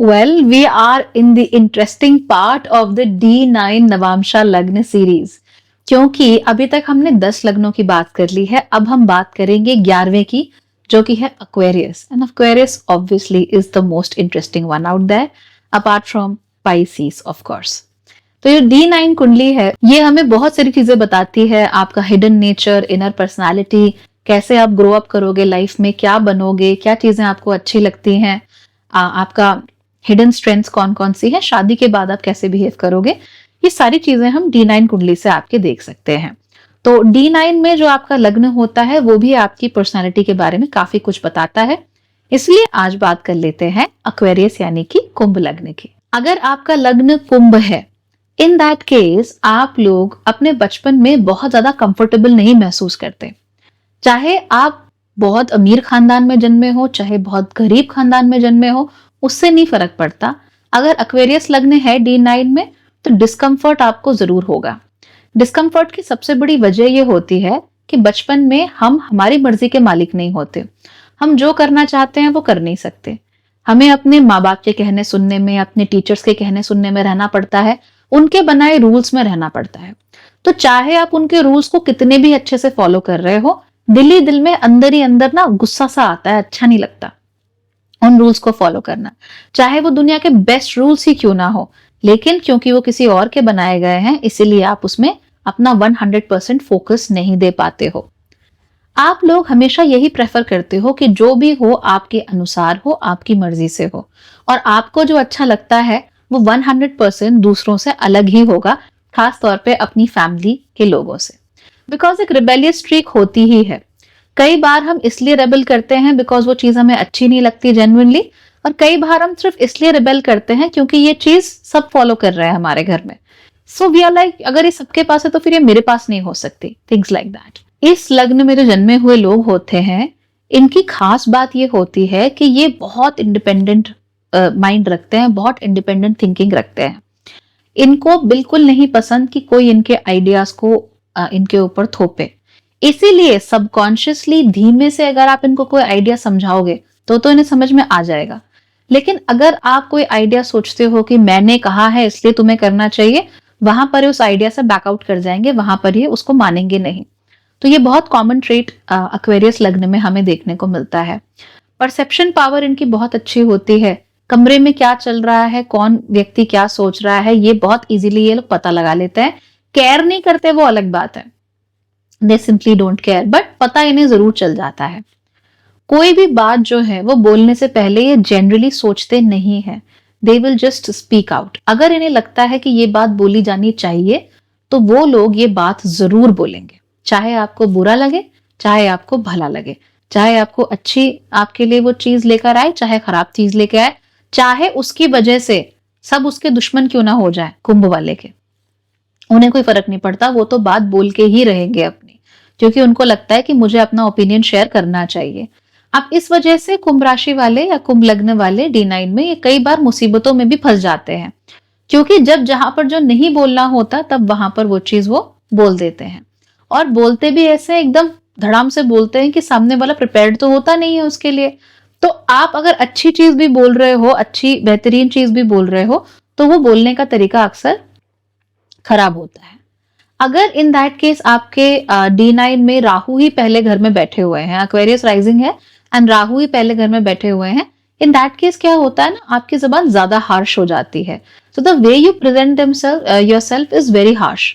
Well, we are in the interesting part of the D9 नवांशा लग्न series. क्योंकि अभी तक हमने 10 लग्नों की बात कर ली है, अब हम बात करेंगे 11वें की, जो कि है Aquarius। And Aquarius obviously is the most interesting one out there, apart from Pisces of course। तो ये D9 कुंडली है, ये हमें बहुत सारी चीजें बताती है, आपका हिडन नेचर, इनर पर्सनालिटी, कैसे आप ग्रो अप करोगे लाइफ में, क्या बनोगे, क्या चीजें आपको अच्छी लगती हैं, आपका हिडन स्ट्रेंथ्स कौन कौन सी है, शादी के बाद आप कैसे बिहेव करोगे, ये सारी चीजें हम D9 कुंडली से आपके देख सकते हैं। तो D9 में जो आपका लग्न होता है वो भी आपकी पर्सनालिटी के बारे में काफी कुछ बताता है, इसलिए आज बात कर लेते हैं एक्वेरियस यानी कि कुंभ लग्न की। अगर आपका लग्न कुंभ है, इन दैट केस आप लोग अपने बचपन में बहुत ज्यादा कंफर्टेबल नहीं महसूस करते। चाहे आप बहुत अमीर खानदान में जन्मे हो, चाहे बहुत गरीब खानदान में जन्मे हो, उससे नहीं फर्क पड़ता। अगर एक्वेरियस लग्न है D9 में तो डिस्कम्फर्ट आपको जरूर होगा। डिस्कम्फर्ट की सबसे बड़ी वजह यह होती है कि बचपन में हम हमारी मर्जी के मालिक नहीं होते, हम जो करना चाहते हैं वो कर नहीं सकते। हमें अपने माँ बाप के कहने सुनने में, अपने टीचर्स के कहने सुनने में रहना पड़ता है, उनके बनाए रूल्स में रहना पड़ता है। तो चाहे आप उनके रूल्स को कितने भी अच्छे से फॉलो कर रहे हो, दिल ही दिल में अंदर ही अंदर ना गुस्सा सा आता है, अच्छा नहीं लगता उन रूल्स को फॉलो करना, चाहे वो दुनिया के बेस्ट रूल्स ही क्यों ना हो। लेकिन क्योंकि वो किसी और के बनाए गए हैं, इसीलिए आप उसमें अपना 100% फोकस नहीं दे पाते हो। आप लोग हमेशा यही प्रेफर करते हो कि जो भी हो आपके अनुसार हो, आपकी मर्जी से हो, और आपको जो अच्छा लगता है वो 100% दूसरों से अलग ही होगा, खास तौर पे अपनी फैमिली के लोगों से। बिकॉज एक रिबेलियस स्ट्रीक होती ही है। कई बार हम इसलिए रेबल करते हैं बिकॉज वो चीज हमें अच्छी नहीं लगती जेन्युइनली, और कई बार हम सिर्फ इसलिए रेबल करते हैं क्योंकि ये चीज सब फॉलो कर रहे हैं हमारे घर में। सो वी आर लाइक, अगर ये सबके पास है तो फिर ये मेरे पास नहीं हो सकती, थिंग्स लाइक दैट। इस लग्न में जो जन्मे हुए लोग होते हैं, इनकी खास बात ये होती है कि ये बहुत इंडिपेंडेंट माइंड रखते हैं, बहुत इंडिपेंडेंट थिंकिंग रखते हैं। इनको बिल्कुल नहीं पसंद कि कोई इनके आइडियाज को इनके ऊपर थोपे। इसीलिए सबकॉन्शियसली धीमे से अगर आप इनको कोई आइडिया समझाओगे तो इन्हें समझ में आ जाएगा। लेकिन अगर आप कोई आइडिया सोचते हो कि मैंने कहा है इसलिए तुम्हें करना चाहिए, वहां पर उस आइडिया से बैकआउट कर जाएंगे, वहां पर ये उसको मानेंगे नहीं। तो ये बहुत कॉमन ट्रेट एक्वेरियस लग्न में हमें देखने को मिलता है। परसेप्शन पावर इनकी बहुत अच्छी होती है। कमरे में क्या चल रहा है, कौन व्यक्ति क्या सोच रहा है, ये बहुत इजीली ये लोग पता लगा लेते हैं। केयर नहीं करते वो अलग बात है, दे सिंपली डोंट केयर, बट पता इन्हें जरूर चल जाता है। कोई भी बात जो है वो बोलने से पहले ये जनरली सोचते नहीं है, they will just speak out. अगर इन्हें लगता है कि ये बात बोली जानी चाहिए तो वो लोग ये बात जरूर बोलेंगे, चाहे आपको बुरा लगे, चाहे आपको भला लगे, चाहे आपको अच्छी आपके लिए वो चीज लेकर आए, चाहे खराब चीज लेकर आए, चाहे उसकी वजह से सब उसके दुश्मन क्यों ना हो जाए कुंभ वाले के, उन्हें कोई फर्क नहीं पड़ता, वो तो बात बोल के ही रहेंगे अपनी, क्योंकि उनको लगता है कि मुझे अपना ओपिनियन शेयर करना चाहिए। अब इस वजह से कुंभ राशि वाले या कुंभ लग्न वाले D9 में ये कई बार मुसीबतों में भी फंस जाते हैं, क्योंकि जब जहां पर जो नहीं बोलना होता तब वहां पर वो चीज वो बोल देते हैं, और बोलते भी ऐसे एकदम धड़ाम से बोलते हैं कि सामने वाला प्रिपेयर्ड तो होता नहीं है उसके लिए। तो आप अगर अच्छी चीज भी बोल रहे हो, अच्छी बेहतरीन चीज भी बोल रहे हो, तो वो बोलने का तरीका अक्सर खराब होता है। अगर इन दैट केस आपके D9 में राहु ही पहले घर में बैठे हुए हैं, एक्वेरियस राइजिंग है एंड राहु ही पहले घर में बैठे हुए हैं, इन दैट केस क्या होता है ना, आपकी जबान ज्यादा हार्श हो जाती है। So the way you present yourself is very harsh,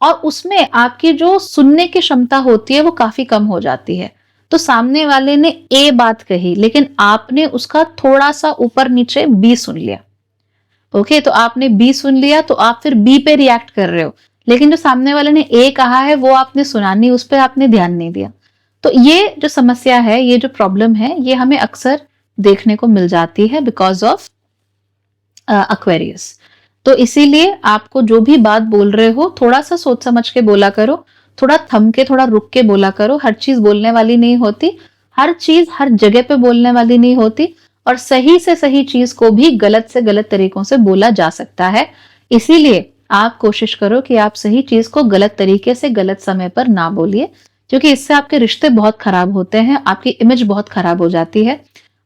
और उसमें आपकी जो सुनने की क्षमता होती है वो काफी कम हो जाती है। तो सामने वाले ने A बात कही, लेकिन आपने उसका थोड़ा सा ऊपर नीचे B सुन लिया। ओके, तो आपने B सुन लिया तो आप फिर B पे रिएक्ट कर रहे हो, लेकिन जो सामने वाले ने A कहा है वो आपने सुना नहीं, उस पर आपने ध्यान नहीं दिया। तो ये जो समस्या है, ये जो प्रॉब्लम है, ये हमें अक्सर देखने को मिल जाती है बिकॉज ऑफ एक्वेरियस। तो इसीलिए आपको जो भी बात बोल रहे हो थोड़ा सा सोच समझ के बोला करो, थोड़ा थम के, थोड़ा रुक के बोला करो। हर चीज बोलने वाली नहीं होती, हर चीज हर जगह पे बोलने वाली नहीं होती, और सही से सही चीज को भी गलत से गलत तरीकों से बोला जा सकता है। इसीलिए आप कोशिश करो कि आप सही चीज को गलत तरीके से गलत समय पर ना बोलिए, क्योंकि इससे आपके रिश्ते बहुत खराब होते हैं, आपकी इमेज बहुत खराब हो जाती है।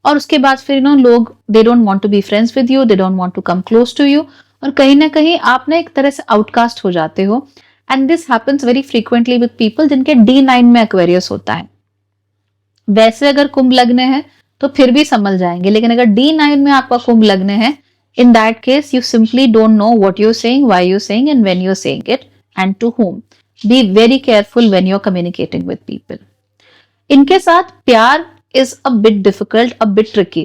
और उसके बाद फिर लोग they don't want to be friends with you, they don't want to come close to you, और कहीं ना कहीं आप ना एक तरह से आउटकास्ट हो जाते हो। And this happens very frequently with people जिनके D9 में एक्वेरियस होता है। वैसे अगर कुंभ लग्न है तो फिर भी समझ जाएंगे, लेकिन अगर D9 में आपका कुंभ लग्न है, in that case you simply don't know what you're saying, why you're saying, and when you're saying it, and to whom. Be very careful when you're communicating with people. इनके साथ प्यार is a bit difficult, a bit tricky.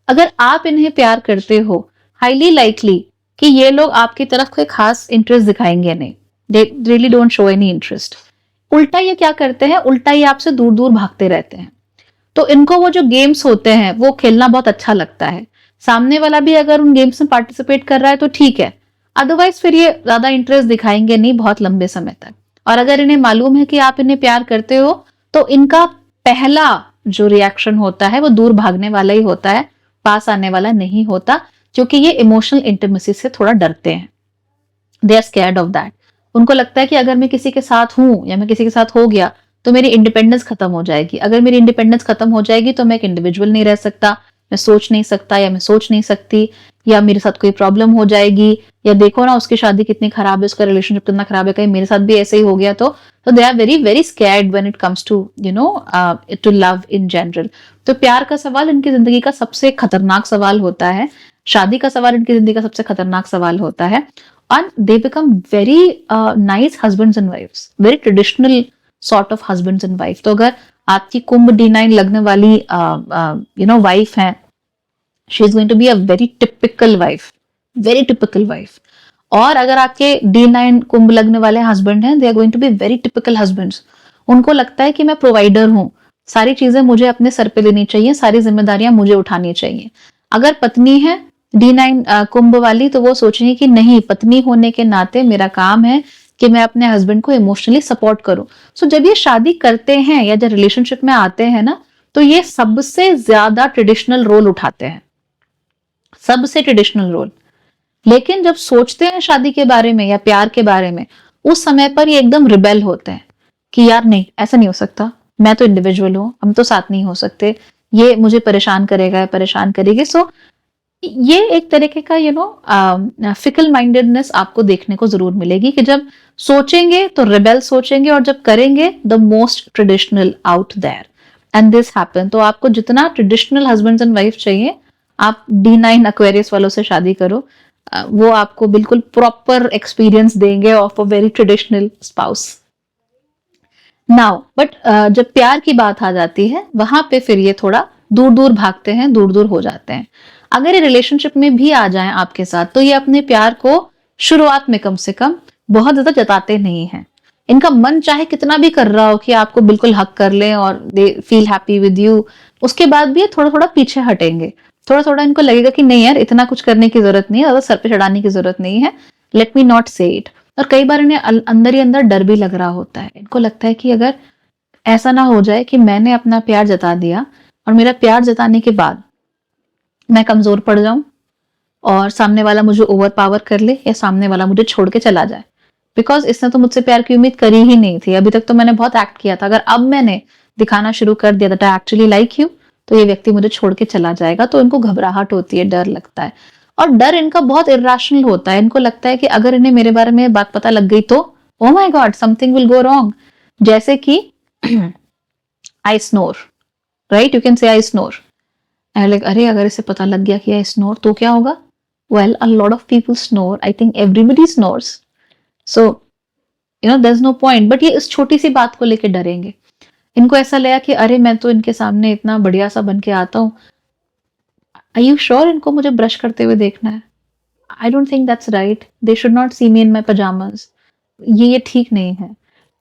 अगर आप इन्हें प्यार करते हो, highly likely कि ये लोग आपकी तरफ कोई खास इंटरेस्ट दिखाएंगे नहीं, they really don't show any interest. उल्टा ये क्या करते हैं, उल्टा ये आपसे दूर दूर भागते रहते हैं। तो इनको वो जो गेम्स होते हैं वो खेलना बहुत अच्छा लगता है। सामने वाला भी अगर उन गेम्स में पार्टिसिपेट कर रहा है तो ठीक है, अदरवाइज फिर ये ज्यादा इंटरेस्ट दिखाएंगे नहीं बहुत लंबे समय तक। और अगर इन्हें मालूम है कि आप इन्हें प्यार करते हो तो इनका पहला जो रिएक्शन होता है वो दूर भागने वाला ही होता है, पास आने वाला नहीं होता, क्योंकि ये इमोशनल इंटीमेसी से थोड़ा डरते हैं। They are scared of that. उनको लगता है कि अगर मैं किसी के साथ हूं या मैं किसी के साथ हो गया तो मेरी इंडिपेंडेंस खत्म हो जाएगी। अगर मेरी इंडिपेंडेंस खत्म हो जाएगी तो मैं एक इंडिविजुअल नहीं रह सकता, मैं सोच नहीं सकता या मैं सोच नहीं सकती, या मेरे साथ कोई प्रॉब्लम हो जाएगी, या देखो ना उसकी शादी कितनी खराब है, उसका रिलेशनशिप कितना खराब है, कहीं मेरे साथ भी ऐसे ही हो गया तो they are very very scared when it comes to to love in general. तो प्यार का सवाल इनकी जिंदगी का सबसे खतरनाक सवाल होता है, शादी का सवाल इनकी जिंदगी का सबसे खतरनाक सवाल होता है। And they become very nice husbands and wives, very traditional sort of husbands and wife. तो अगर आपकी कुंभ D9 लगने वाली वाइफ है, she is going to be a very typical wife, very typical wife. और अगर आपके D9 कुंभ लगने वाले हस्बैंड हैं, they are going to be very typical husbands. उनको लगता है कि मैं प्रोवाइडर हूं, सारी चीजें मुझे अपने सर पे लेनी चाहिए, सारी जिम्मेदारियां मुझे उठानी चाहिए। अगर पत्नी है D9 कुंभ वाली, तो वो सोचेंगे कि नहीं, पत्नी होने के नाते मेरा काम है कि मैं अपने हस्बैंड को इमोशनली सपोर्ट करूं। सो जब ये शादी करते हैं या जब रिलेशनशिप में आते हैं ना, तो ये सबसे ज्यादा ट्रेडिशनल रोल उठाते हैं, सबसे ट्रेडिशनल रोल। लेकिन जब सोचते हैं शादी के बारे में या प्यार के बारे में, उस समय पर ये एकदम रिबेल होते हैं कि यार नहीं, ऐसा नहीं हो सकता, मैं तो इंडिविजुअल हूं, हम तो साथ नहीं हो सकते, ये मुझे परेशान करेगा, परेशान करेगी। सो ये एक तरीके का फिकल माइंडेडनेस आपको देखने को जरूर मिलेगी कि जब सोचेंगे तो रिबेल सोचेंगे, और जब करेंगे the most traditional out there, and this happen. तो आपको जितना ट्रेडिशनल हस्बैंड एंड वाइफ चाहिए, आप D9 एक्वेरियस वालों से शादी करो, वो आपको बिल्कुल प्रॉपर एक्सपीरियंस देंगे of a very traditional spouse. Now but जब प्यार की बात आ जाती है, वहां पे फिर ये थोड़ा दूर दूर भागते हैं, दूर दूर हो जाते हैं। अगर ये रिलेशनशिप में भी आ जाएं आपके साथ, तो ये अपने प्यार को शुरुआत में कम से कम बहुत ज्यादा जताते नहीं हैं। इनका मन चाहे कितना भी कर रहा हो कि आपको बिल्कुल हक कर लें और they feel happy with you, उसके बाद भी ये थोड़ा थोड़ा पीछे हटेंगे। थोड़ा थोड़ा इनको लगेगा कि नहीं यार, इतना कुछ करने की जरूरत नहीं है, ज्यादा सर पे चढ़ाने की जरूरत नहीं है, लेट मी नॉट से इट। और कई बार इन्हें अंदर ही अंदर डर भी लग रहा होता है। इनको लगता है कि अगर ऐसा ना हो जाए कि मैंने अपना प्यार जता दिया और मेरा प्यार जताने के बाद मैं कमजोर पड़ जाऊं और सामने वाला मुझे ओवर पावर कर ले, या सामने वाला मुझे छोड़ के चला जाए, बिकॉज इसने तो मुझसे प्यार की उम्मीद करी ही नहीं थी, अभी तक तो मैंने बहुत एक्ट किया था, अगर अब मैंने दिखाना शुरू कर दिया that I actually like you, तो ये व्यक्ति मुझे छोड़ के चला जाएगा। तो इनको घबराहट होती है, डर लगता है, और डर इनका बहुत इरेशनल होता है। इनको लगता है कि अगर इन्हें मेरे बारे में बात पता लग गई तो oh my god, something will go wrong. जैसे कि I snore, right, you can say I snore, like अरे अगर इसे पता लग गया कि आई स्नोर तो क्या होगा। Well, a lot of people snore, I think everybody snores, so there is no point. But ये इस छोटी सी बात को लेके डरेंगे। इनको ऐसा लगा कि अरे मैं तो इनके सामने इतना बढ़िया सा बन के आता हूँ, आर यू श्योर इनको मुझे ब्रश करते हुए देखना है? I don't think that's right, they should not see me in my pyjamas, ये ठीक नहीं है।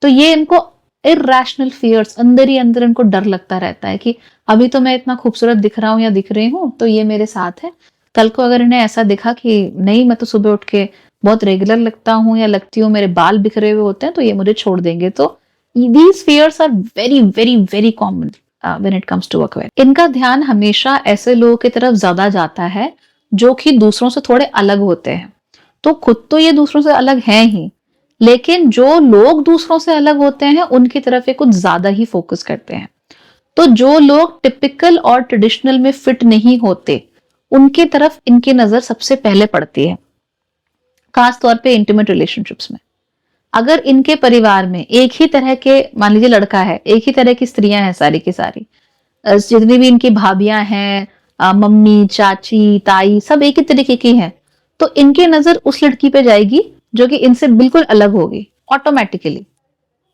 तो ये इनको इरेशनल फियर्स, अंदर ही अंदर इनको डर लगता रहता है कि अभी तो मैं इतना खूबसूरत दिख रहा हूँ या दिख रही हूँ तो ये मेरे साथ है, कल को अगर इन्हें ऐसा दिखा कि नहीं, मैं तो सुबह उठ के बहुत रेगुलर लगता हूँ या लगती हूँ, मेरे बाल बिखरे हुए होते हैं, तो ये मुझे छोड़ देंगे। तो these fears are very very very common when it comes to Aquarius. इनका ध्यान हमेशा ऐसे लोगों की तरफ ज्यादा जाता है जो कि दूसरों से थोड़े अलग होते हैं। तो खुद तो ये दूसरों से अलग हैं ही, लेकिन जो लोग दूसरों से अलग होते हैं उनकी तरफ ये कुछ ज्यादा ही फोकस करते हैं। तो जो लोग टिपिकल और ट्रेडिशनल में फिट नहीं होते, उनके तरफ इनकी नजर सबसे पहले पड़ती है, खास तौर पे इंटीमेट रिलेशनशिप्स में। अगर इनके परिवार में एक ही तरह के, मान लीजिए लड़का है, एक ही तरह की स्त्रियां हैं सारी की सारी, जितनी भी इनकी भाभियां हैं, मम्मी, चाची, ताई, सब एक ही तरीके की हैं, तो इनकी नजर उस लड़की पे जाएगी जो कि इनसे बिल्कुल अलग होगी automatically,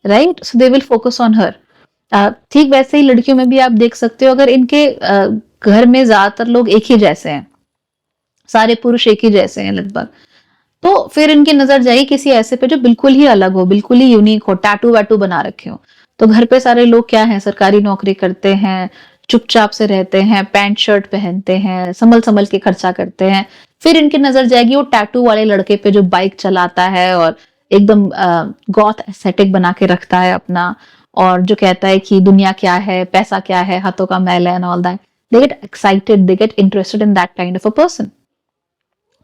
right? So they will focus on her. ठीक वैसे ही लड़कियों में भी आप देख सकते हो, अगर इनके घर में ज्यादातर लोग एक ही जैसे हैं, सारे पुरुष एक ही जैसे हैं लगभग, तो फिर इनकी नजर जाएगी किसी ऐसे पे जो बिल्कुल ही अलग हो, बिल्कुल ही यूनिक हो, टैटू वैटू बना रखे हो। तो घर पे सारे लोग क्या हैं, सरकारी नौकरी करते हैं, चुपचाप से रहते हैं, पैंट शर्ट पहनते हैं, संभल संभल के खर्चा करते हैं। फिर इनकी नजर जाएगी वो टैटू वाले लड़के पे जो बाइक चलाता है और एकदम गॉथ एस्थेटिक बना के रखता है अपना, और जो कहता है कि दुनिया क्या है, पैसा क्या है, हाथों का मैल है and all that. They get excited, they get interested in that kind of a person.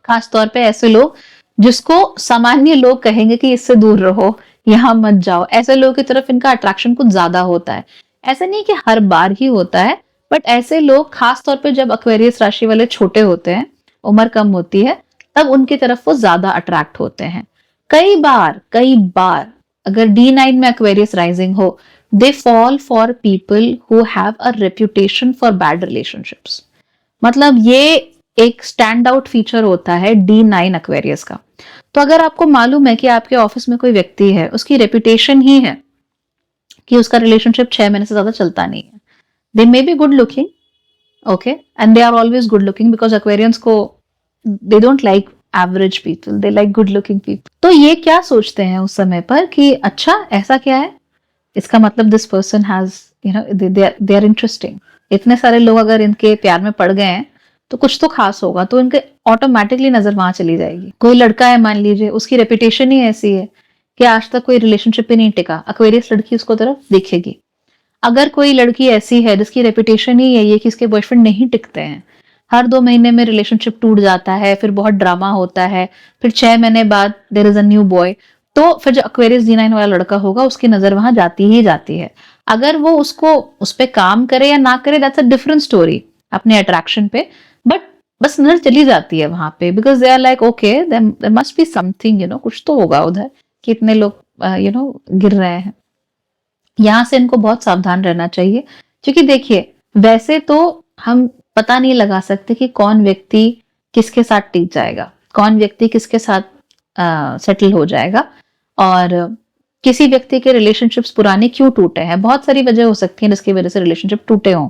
खास तौर पे ऐसे लोग जिसको सामान्य लोग कहेंगे कि इससे दूर रहो, यहाँ मत जाओ, ऐसे लोगों की तरफ इनका अट्रैक्शन कुछ ज्यादा होता है। ऐसा नहीं कि हर बार ही होता है, बट ऐसे लोग खास तौर पे जब एक्वेरियस राशि वाले छोटे होते हैं, उम्र कम होती है, तब उनकी तरफ वो ज्यादा अट्रैक्ट होते हैं। कई बार अगर D9 में एक्वेरियस राइजिंग हो, they fall for people who have a reputation for bad relationships. मतलब ये एक स्टैंड आउट फीचर होता है D9 एक्वेरियस का। तो अगर आपको मालूम है कि आपके ऑफिस में कोई व्यक्ति है, उसकी रेपुटेशन ही है कि उसका रिलेशनशिप 6 महीने से ज्यादा चलता नहीं है, they may be good looking, okay, and they are always good looking, because Aquarians को they don't like average people, they like good looking people. तो ये क्या सोचते हैं उस समय पर कि अच्छा ऐसा क्या है, इसका मतलब this person has, you know, they are interesting. इतने सारे लोग अगर इनके प्यार में पड़ गए हैं तो कुछ तो खास होगा, तो इनके ऑटोमेटिकली नजर वहां चली जाएगी। कोई लड़का है मान लीजिए, उसकी रेपुटेशन ही ऐसी है कि आज तक कोई रिलेशनशिप ही नहीं टिका, एक्वेरियस लड़की उसको तरफ देखेगी। अगर कोई लड़की ऐसी है जिसकी रेपुटेशन ही है ये कि इसके बॉयफ्रेंड नहीं टिकते हैं, हर 2 महीने में रिलेशनशिप टूट जाता है, फिर बहुत ड्रामा होता है, फिर 6 महीने बाद there is a new boy, तो फिर जो एक्वेरियस D9 वाला लड़का होगा उसकी नजर वहां जाती ही जाती है। अगर वो उसको उस पर काम करे या ना करे, दैट्स अ डिफरेंट स्टोरी अपने अट्रैक्शन पे, बट बस नजर चली जाती है वहां पे, because they are like okay, there must be something, you know, कुछ तो होगा उधर कि इतने लोग यू नो गिर रहे हैं। यहां से इनको बहुत सावधान रहना चाहिए, क्योंकि देखिए वैसे तो हम पता नहीं लगा सकते कि कौन व्यक्ति किसके साथ टिक जाएगा, कौन व्यक्ति किसके साथ सेटल हो जाएगा, और किसी व्यक्ति के रिलेशनशिप्स पुराने क्यों टूटे हैं। बहुत सारी वजह हो सकती है जिसकी वजह से रिलेशनशिप टूटे हों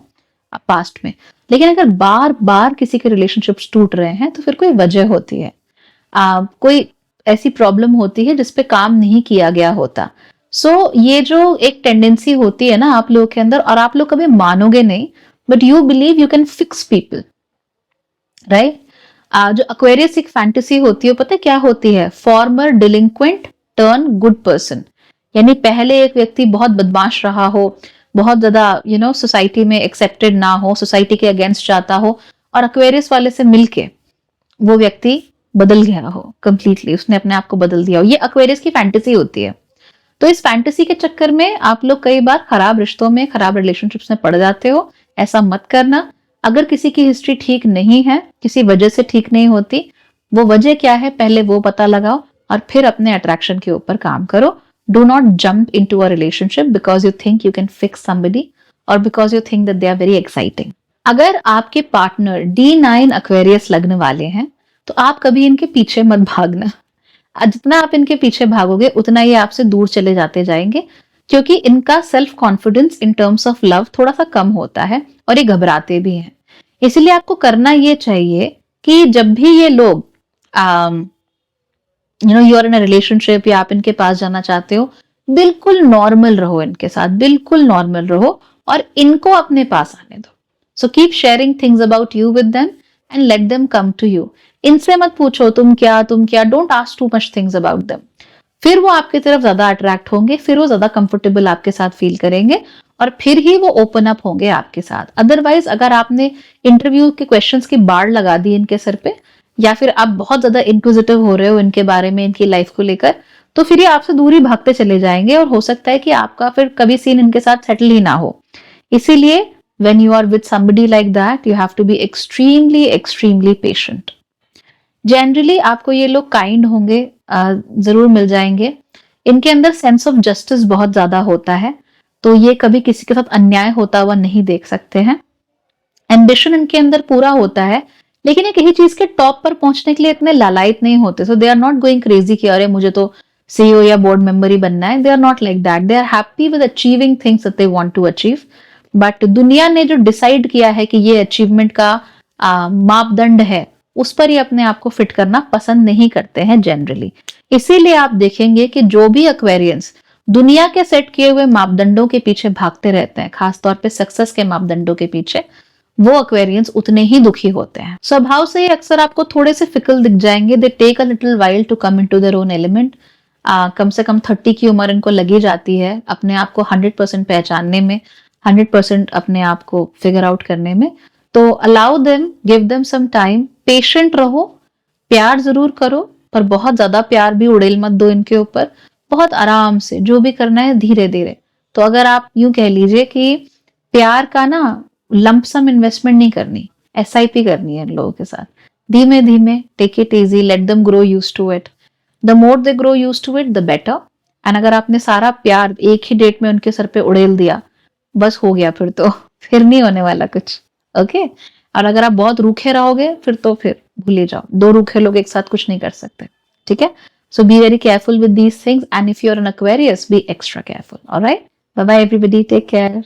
पास्ट में, लेकिन अगर बार बार किसी के रिलेशनशिप्स टूट रहे हैं तो फिर कोई वजह होती है, कोई ऐसी प्रॉब्लम होती है जिसपे काम नहीं किया गया होता। ये जो एक टेंडेंसी होती है ना आप लोगों के अंदर, और आप लोग कभी मानोगे नहीं, but you believe you can fix people, right? जो एक्वेरियस एक फैंटेसी होती है, पता है क्या होती है? Farmer delinquent turn good person. यानी पहले एक व्यक्ति बहुत बदमाश रहा हो, बहुत ज्यादा यू नो सोसाइटी में एक्सेप्टेड ना हो, सोसाइटी के अगेंस्ट जाता हो, और एक्वेरियस वाले से मिलके वो व्यक्ति बदल गया हो कंप्लीटली, उसने अपने आप को बदल दिया हो। ये एक्वेरियस की फैंटेसी होती है। तो इस फैंटेसी के चक्कर में आप लोग कई बार खराब रिश्तों में, खराब रिलेशनशिप्स में पड़ जाते हो। ऐसा मत करना। अगर किसी की हिस्ट्री ठीक नहीं है, किसी वजह से ठीक नहीं होती, वो वजह क्या है पहले वो पता लगाओ और फिर अपने अट्रैक्शन के ऊपर काम करो। Do not jump into a relationship because you think you can fix somebody और because you think that they are very exciting. अगर आपके पार्टनर D9 एक्वेरियस लग्न वाले हैं तो आप कभी इनके पीछे मत भागना। जितना आप इनके पीछे भागोगे उतना ये आपसे दूर चले जाते जाएंगे, क्योंकि इनका self confidence in terms of love थोड़ा सा कम होता है और ये घबराते भी हैं। इसलिए आपको करना ये चाहिए कि जब भी ये लोग you know you are in a relationship या आप इनके पास जाना चाहते हो, बिल्कुल नॉर्मल रहो इनके साथ, बिल्कुल नॉर्मल रहो और इनको अपने पास आने दो। So keep sharing things about you with them and let them come to you. इनसे मत पूछो तुम क्या, don't ask too much things about them. फिर वो आपकी तरफ ज्यादा अट्रैक्ट होंगे, फिर वो ज्यादा कंफर्टेबल आपके साथ फील करेंगे और फिर ही वो ओपन अप होंगे आपके साथ। अदरवाइज अगर आपने इंटरव्यू के क्वेश्चंस की बाढ़ लगा दी इनके सर पे, या फिर आप बहुत ज्यादा इंक्विजिटिव हो रहे हो इनके बारे में, इनकी लाइफ को लेकर, तो फिर ये आपसे दूर ही भागते चले जाएंगे और हो सकता है कि आपका फिर कभी सीन इनके साथ सेटल ही ना हो। इसीलिए when you are with somebody like that you have to be extremely patient. Generally आपको ये लोग काइंड होंगे, जरूर मिल जाएंगे। इनके अंदर सेंस ऑफ जस्टिस बहुत ज्यादा होता है, तो ये कभी किसी के साथ अन्याय होता हुआ नहीं देख सकते हैं। एम्बिशन इनके अंदर पूरा होता है, लेकिन एक यही चीज के टॉप पर पहुंचने के लिए इतने लालायित नहीं होते। So they are not going crazy कि अरे मुझे तो सीईओ या बोर्ड मेंबर ही बनना है। They are not like that, they are happy with achieving things that they want to achieve. But दुनिया ने जो डिसाइड किया है कि ये अचीवमेंट का मापदंड है, उस पर ही अपने आप को फिट करना पसंद नहीं करते हैं जनरली। इसीलिए आप देखेंगे कि जो भी एक्वेरियंस दुनिया के सेट किए हुए मापदंडों के पीछे भागते रहते हैं, खासतौर पे सक्सेस के मापदंडों के पीछे, वो एक्वेरियंस उतने ही दुखी होते हैं। स्वभाव से ही अक्सर आपको थोड़े से फिकल दिख जाएंगे। They take a little while to come into their own element. कम से कम 30 की उम्र इनको लगी जाती है अपने आप को 100% पहचानने में, 100% अपने आप को फिगर आउट करने में। तो allow them, give them some time, patient रहो, प्यार जरूर करो, पर बहुत ज्यादा प्यार भी उड़ेल मत दो इनके ऊपर। बहुत आराम से जो भी करना है धीरे धीरे। तो अगर आप यूं कह लीजिए कि प्यार का ना लंपसम इन्वेस्टमेंट नहीं करनी, एसआईपी करनी है इन लोगों के साथ। धीमे धीमे, take it easy, let them grow used to it. The more they grow used to it the better. And अगर आपने सारा प्यार एक ही डेट में उनके सर पे उड़ेल दिया, बस हो गया फिर तो फिर नहीं होने वाला कुछ। ओके और अगर आप बहुत रूखे रहोगे फिर तो फिर भूल ही जाओ। दो रूखे लोग एक साथ कुछ नहीं कर सकते, ठीक है। So be very careful with these things, and if you are an Aquarius, be extra careful. Alright, bye bye everybody, take care.